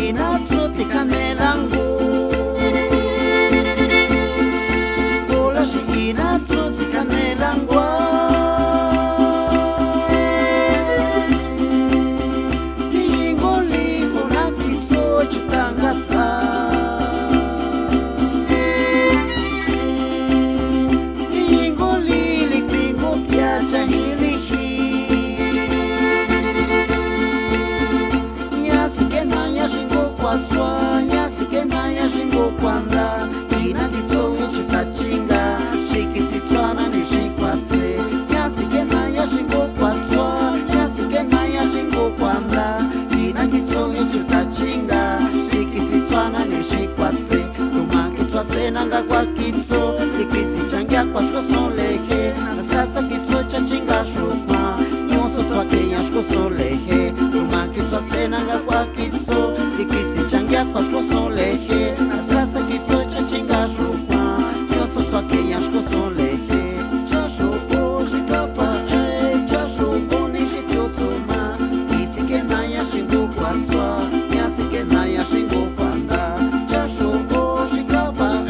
inatsoty kanelangu Olashi inatsosi kanelangwa Tingoliko na kitso chutangasa Tingolili pingo tiacha hilihi Nyasikena yashingo kwatswa Nyasikena yashingo kwanda Ina kitso chutachinga Shikisitswana nishikwatse Nyasikena yashingo kwatswa Nyasikena yashingo kwanda Ina kitso chutachinga Shikisitswana nishikwatse Tumakitswa senanga kwa kitso Likisi changia kwa shkosolehe Naskasa kitso chachinga shukma Nyoso tswake ya shkosolehe Tumakitswa senanga kwa kitso Likisi changia kwa shkosolehe Naskasa kitso chachinga shukma Nyoso tswake ya shkosolehe Chasho oji kapa Chasho boni jityotsuma Isikena ya shingo kwatswa Nyasikena ya shingo kwanda Chasho oji kapa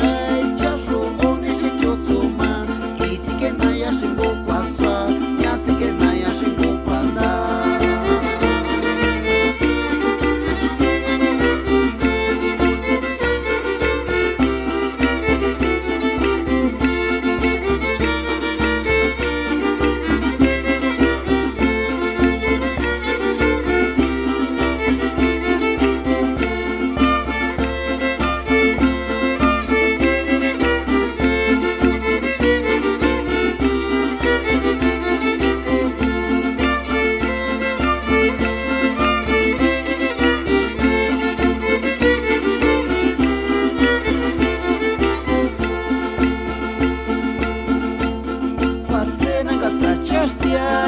Chasho boni jityotsuma Isikena ya shingo kwatswa Nyasikena ya shingo kwanda Kwatsena ngasa chastia